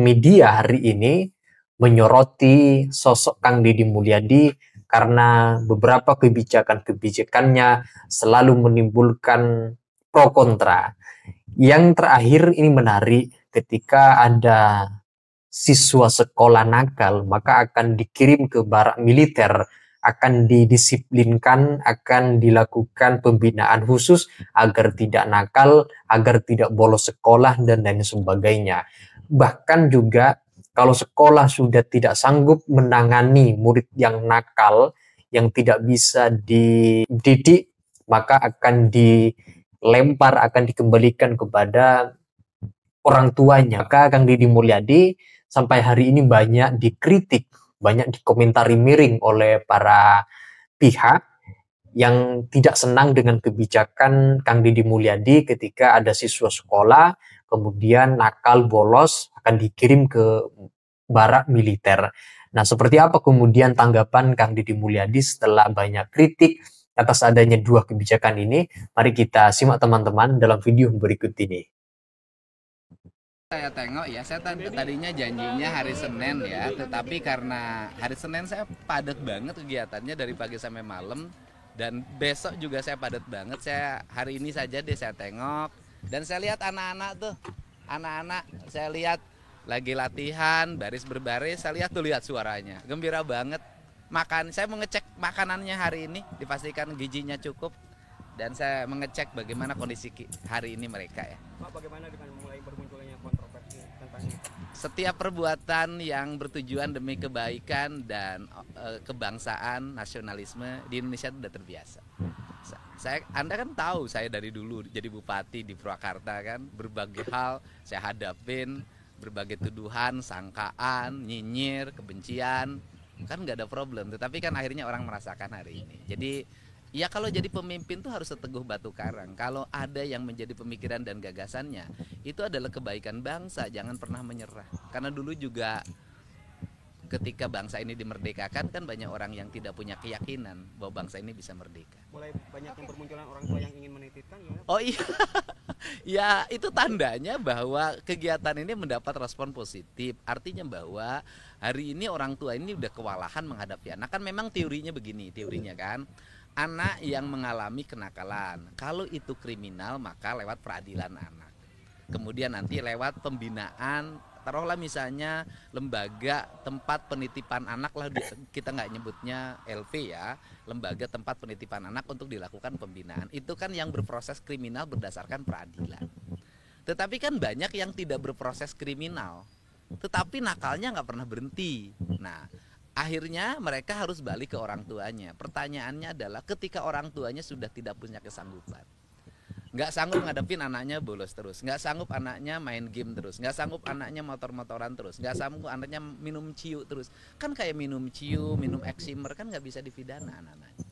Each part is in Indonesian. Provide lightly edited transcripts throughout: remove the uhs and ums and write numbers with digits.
media hari ini menyoroti sosok Kang Deddy Mulyadi karena beberapa kebijakan-kebijakannya selalu menimbulkan pro kontra. Yang terakhir ini menarik, ketika ada siswa sekolah nakal, maka akan dikirim ke barak militer, akan didisiplinkan, akan dilakukan pembinaan khusus agar tidak nakal, agar tidak bolos sekolah, dan lain sebagainya. Bahkan juga kalau sekolah sudah tidak sanggup menangani murid yang nakal, yang tidak bisa dididik, maka akan dilempar, akan dikembalikan kepada orang tuanya. Maka Kang Deddy Mulyadi sampai hari ini banyak dikritik, banyak dikomentari miring oleh para pihak yang tidak senang dengan kebijakan Kang Deddy Mulyadi ketika ada siswa sekolah kemudian nakal bolos akan dikirim ke barak militer. Nah, seperti apa kemudian tanggapan Kang Deddy Mulyadi setelah banyak kritik atas adanya dua kebijakan ini? Mari kita simak teman-teman dalam video berikut ini. Saya tengok ya, saya tadinya janjinya hari Senin ya, tetapi karena hari Senin saya padat banget kegiatannya dari pagi sampai malam, dan besok juga saya padat banget. Saya hari ini saja deh saya tengok, dan saya lihat anak-anak tuh, anak-anak saya lihat lagi latihan baris berbaris, saya lihat tuh, lihat suaranya gembira banget. Saya mengecek makanannya hari ini, dipastikan gizinya cukup, dan saya mengecek bagaimana kondisi hari ini mereka ya. Pak, bagaimana dengan mulai bermunculnya kontroversi tentang ini? Setiap perbuatan yang bertujuan demi kebaikan dan kebangsaan, nasionalisme di Indonesia itu sudah terbiasa. Anda kan tahu saya dari dulu jadi bupati di Purwakarta kan, berbagai hal saya hadapin, berbagai tuduhan, sangkaan, nyinyir, kebencian, kan nggak ada problem. Tetapi kan akhirnya orang merasakan hari ini. Jadi ya kalau jadi pemimpin tuh harus seteguh batu karang. Kalau ada yang menjadi pemikiran dan gagasannya, itu adalah kebaikan bangsa, jangan pernah menyerah. Karena dulu juga ketika bangsa ini dimerdekakan kan banyak orang yang tidak punya keyakinan bahwa bangsa ini bisa merdeka. Mulai banyak yang bermunculan orang tua yang ingin menitipkan ya? Oh iya, ya itu tandanya bahwa kegiatan ini mendapat respon positif. Artinya bahwa hari ini orang tua ini udah kewalahan menghadapi anak. Kan memang teorinya begini, teorinya kan, anak yang mengalami kenakalan, kalau itu kriminal maka lewat peradilan anak. Kemudian nanti lewat pembinaan, taruhlah misalnya lembaga tempat penitipan anak lah, kita nggak nyebutnya LP ya, lembaga tempat penitipan anak untuk dilakukan pembinaan. Itu kan yang berproses kriminal berdasarkan peradilan. Tetapi kan banyak yang tidak berproses kriminal, tetapi nakalnya nggak pernah berhenti. Nah, akhirnya mereka harus balik ke orang tuanya. Pertanyaannya adalah ketika orang tuanya sudah tidak punya kesanggupan, nggak sanggup ngadepin anaknya bolos terus, nggak sanggup anaknya main game terus, nggak sanggup anaknya motor-motoran terus, nggak sanggup anaknya minum ciu terus, kan kayak minum ciu, minum eksimer kan nggak bisa dipidana anak-anaknya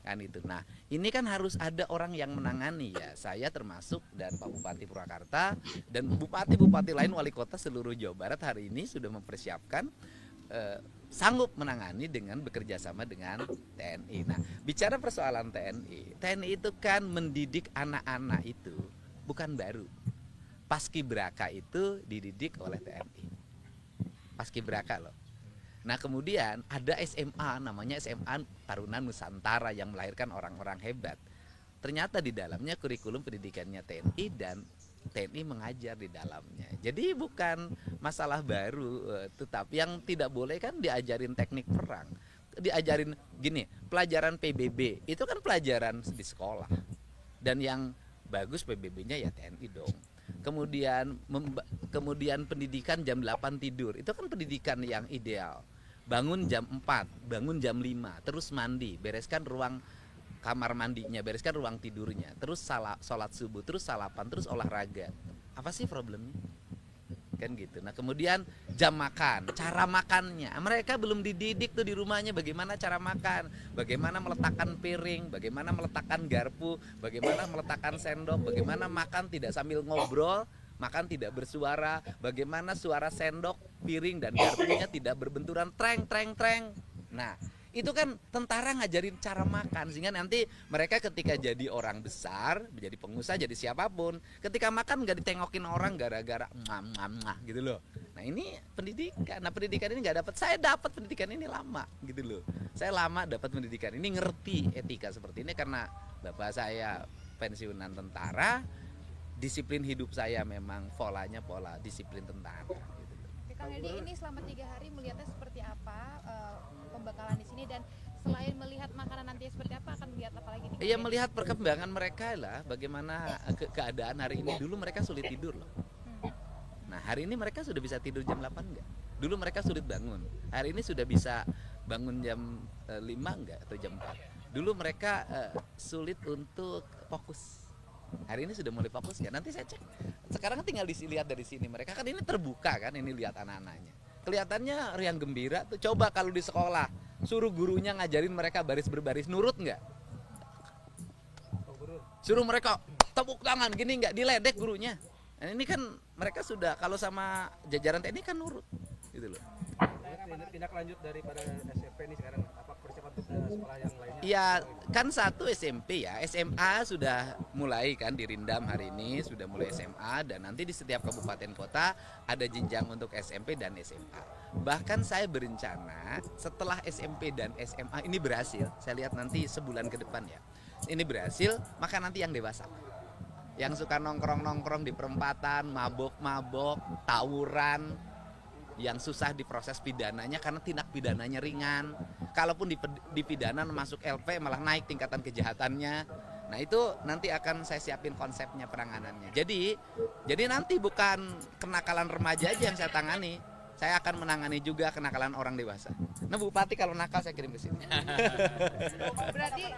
kan itu. Nah ini kan harus ada orang yang menangani ya, saya termasuk dan Pak Bupati Purwakarta dan bupati-bupati lain, wali kota seluruh Jawa Barat hari ini sudah mempersiapkan sanggup menangani dengan bekerja sama dengan TNI. Nah, bicara persoalan TNI, TNI itu kan mendidik anak-anak itu bukan baru. Paskibraka itu dididik oleh TNI. Paskibraka loh. Nah, kemudian ada SMA, namanya SMA Taruna Nusantara yang melahirkan orang-orang hebat. Ternyata di dalamnya kurikulum pendidikannya TNI dan TNI mengajar di dalamnya. Jadi bukan masalah baru, tetapi yang tidak boleh kan diajarin teknik perang. Diajarin gini, pelajaran PBB itu kan pelajaran di sekolah. Dan yang bagus PBB-nya ya TNI dong. Kemudian pendidikan jam 8 tidur, itu kan pendidikan yang ideal. Bangun jam 4, bangun jam 5, terus mandi, bereskan ruang kamar mandinya, bereskan ruang tidurnya, terus sholat subuh, terus salapan, terus olahraga. Apa sih problemnya? Kan gitu. Nah kemudian jam makan, cara makannya, mereka belum dididik tuh di rumahnya bagaimana cara makan, bagaimana meletakkan piring, bagaimana meletakkan garpu, bagaimana meletakkan sendok, bagaimana makan tidak sambil ngobrol, makan tidak bersuara, bagaimana suara sendok, piring dan garpunya tidak berbenturan treng treng treng. Nah Itu kan tentara ngajarin cara makan, sehingga nanti mereka ketika jadi orang besar, menjadi pengusaha, jadi siapapun, ketika makan nggak ditengokin orang gara-gara gitu loh. Nah ini pendidikan. Nah pendidikan ini nggak dapat. Saya dapat pendidikan ini lama gitu loh. Saya lama dapat pendidikan ini, ngerti etika seperti ini karena bapak saya pensiunan tentara. Disiplin hidup saya memang polanya pola disiplin tentara. Kang Deddy, ini selama 3 hari melihatnya seperti apa pembekalan di sini, dan selain melihat makanan nanti seperti apa, akan melihat apa lagi nih? Iya, melihat perkembangan mereka lah, bagaimana keadaan hari ini. Dulu mereka sulit tidur loh. Nah hari ini mereka sudah bisa tidur jam 8 enggak? Dulu mereka sulit bangun. Hari ini sudah bisa bangun jam 5 enggak atau jam 4. Dulu mereka sulit untuk fokus. Hari ini sudah mulai fokus ya. Nanti saya cek. Sekarang tinggal dilihat dari sini. Mereka kan ini terbuka kan, ini lihat anak-anaknya. Kelihatannya riang gembira tuh. Coba kalau di sekolah suruh gurunya ngajarin mereka baris berbaris, nurut nggak? Suruh mereka tepuk tangan gini nggak, diledek gurunya. Nah, ini kan mereka sudah, kalau sama jajaran TNI kan nurut gitu loh. Tindak lanjut daripada SMP ini sekarang, apa persiapan untuk sekolah yang lainnya? Ya kan satu SMP ya, SMA sudah mulai kan dirindam hari ini, sudah mulai SMA, dan nanti di setiap kabupaten kota ada jenjang untuk SMP dan SMA. Bahkan saya berencana setelah SMP dan SMA ini berhasil, saya lihat nanti sebulan ke depan ya, ini berhasil, maka nanti yang dewasa, yang suka nongkrong-nongkrong di perempatan, mabok-mabok, tawuran, yang susah diproses pidananya karena tindak pidananya ringan. Kalaupun dipidana masuk LP malah naik tingkatan kejahatannya. Nah itu nanti akan saya siapin konsepnya penanganannya. Jadi nanti bukan kenakalan remaja aja yang saya tangani, saya akan menangani juga kenakalan orang dewasa. Nah Bupati kalau nakal saya kirim ke sini. Berarti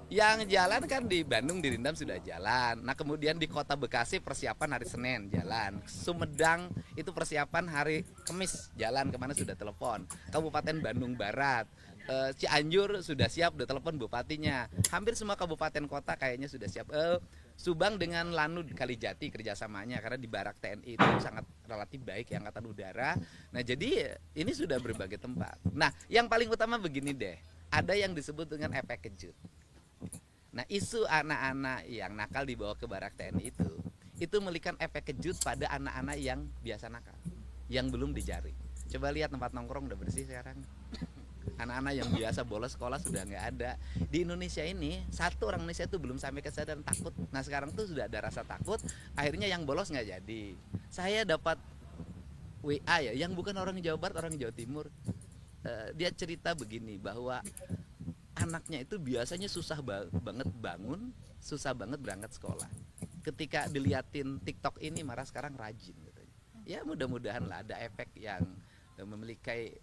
Yang jalan kan di Bandung dirindam sudah jalan. Nah kemudian di Kota Bekasi persiapan hari Senin jalan. Sumedang itu persiapan hari Kamis jalan, kemana sudah telepon. Kabupaten Bandung Barat, Cianjur sudah siap, udah telepon bupatinya. Hampir semua kabupaten kota kayaknya sudah siap. Subang dengan Lanud Kalijati kerjasamanya karena di barak TNI itu sangat relatif baik ya, Angkatan Udara. Nah jadi ini sudah berbagai tempat. Nah yang paling utama begini deh, ada yang disebut dengan efek kejut. Nah isu anak-anak yang nakal dibawa ke barak TNI itu memberikan efek kejut pada anak-anak yang biasa nakal, yang belum dijaring. Coba lihat tempat nongkrong udah bersih sekarang. Anak-anak yang biasa bolos sekolah sudah nggak ada. Di Indonesia ini, satu orang Indonesia itu belum sampai kesadaran takut. Nah sekarang tuh sudah ada rasa takut, akhirnya yang bolos nggak jadi. Saya dapat WA ya, yang bukan orang Jawa Barat, orang Jawa Timur. Dia cerita begini, bahwa anaknya itu biasanya susah banget bangun, susah banget berangkat sekolah. Ketika diliatin TikTok ini marah, sekarang rajin katanya. Ya mudah-mudahan lah ada efek yang memiliki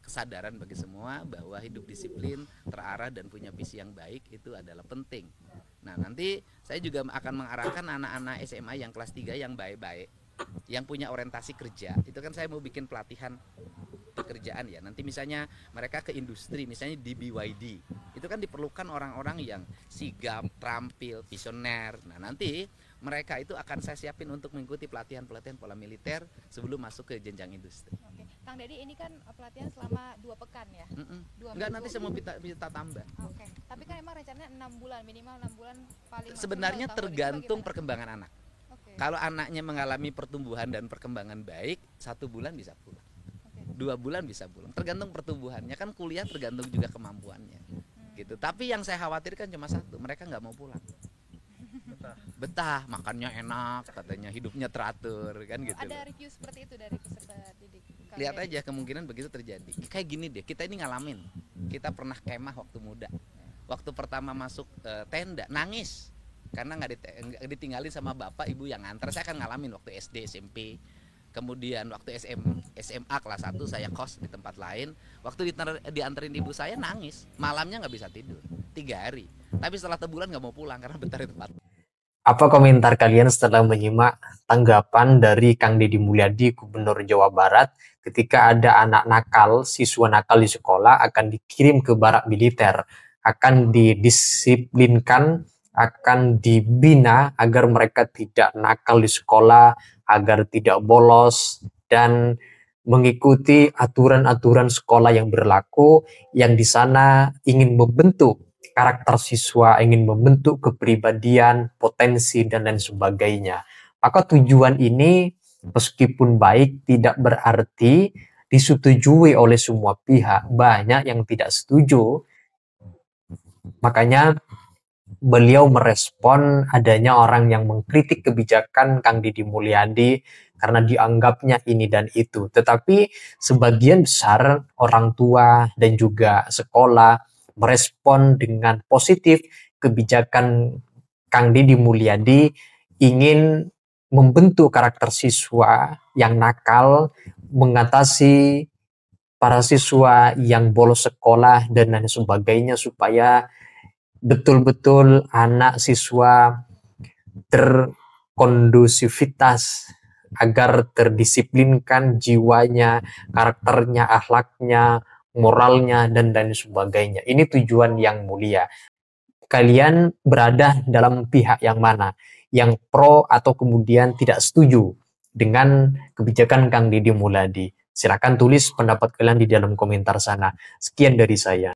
kesadaran bagi semua bahwa hidup disiplin, terarah dan punya visi yang baik itu adalah penting. Nah nanti saya juga akan mengarahkan anak-anak SMA yang kelas 3 yang baik-baik, yang punya orientasi kerja. Itu kan saya mau bikin pelatihan pekerjaan ya. Nanti misalnya mereka ke industri, misalnya di BYD. Itu kan diperlukan orang-orang yang sigap, terampil, visioner. Nah nanti mereka itu akan saya siapin untuk mengikuti pelatihan-pelatihan pola militer sebelum masuk ke jenjang industri. Oke. Kang Deddy, ini kan pelatihan selama 2 pekan ya? 2 Enggak, minggu. nanti saya mau minta tambah. Oke. Tapi kan emang rencananya 6 bulan, minimal 6 bulan paling maksimal Sebenarnya tahun. Itu tergantung bagaimana? perkembangan anak. Oke. Kalau anaknya mengalami pertumbuhan dan perkembangan baik, 1 bulan bisa pulang, Oke. 2 bulan bisa pulang. Tergantung pertumbuhannya, kan kuliah tergantung juga kemampuannya. Gitu. Tapi yang saya khawatirkan cuma satu, mereka nggak mau pulang. Betah, makannya enak, katanya hidupnya teratur, kan gitu. Ada review seperti itu dari peserta didik? Kang Lihat Deddy? aja kemungkinan begitu terjadi. Kayak gini deh, kita ini ngalamin. Kita pernah kemah waktu muda. Waktu pertama masuk tenda, nangis. Karena nggak ditinggalin sama bapak ibu yang nganter. Saya kan ngalamin waktu SD, SMP. Kemudian waktu SMA kelas 1 saya kos di tempat lain. Waktu dianterin ibu saya nangis. Malamnya nggak bisa tidur, 3 hari. Tapi setelah sebulan nggak mau pulang karena betah di tempat. Apa komentar kalian setelah menyimak tanggapan dari Kang Deddy Mulyadi, Gubernur Jawa Barat, ketika ada anak nakal, siswa nakal di sekolah akan dikirim ke barak militer, akan didisiplinkan, akan dibina agar mereka tidak nakal di sekolah, agar tidak bolos, dan mengikuti aturan-aturan sekolah yang berlaku, yang di sana ingin membentuk karakter siswa, ingin membentuk kepribadian, potensi, dan lain sebagainya. Maka tujuan ini meskipun baik tidak berarti disetujui oleh semua pihak. Banyak yang tidak setuju. Makanya beliau merespon adanya orang yang mengkritik kebijakan Kang Deddy Mulyadi karena dianggapnya ini dan itu. Tetapi sebagian besar orang tua dan juga sekolah merespon dengan positif kebijakan Kang Deddy Mulyadi ingin membentuk karakter siswa yang nakal, mengatasi para siswa yang bolos sekolah dan lain sebagainya supaya betul-betul anak siswa terkondusivitas agar terdisiplinkan jiwanya, karakternya, akhlaknya, moralnya, dan lain sebagainya. Ini tujuan yang mulia. Kalian berada dalam pihak yang mana? Yang pro atau kemudian tidak setuju dengan kebijakan Kang Deddy Mulyadi? Silakan tulis pendapat kalian di dalam komentar sana. Sekian dari saya.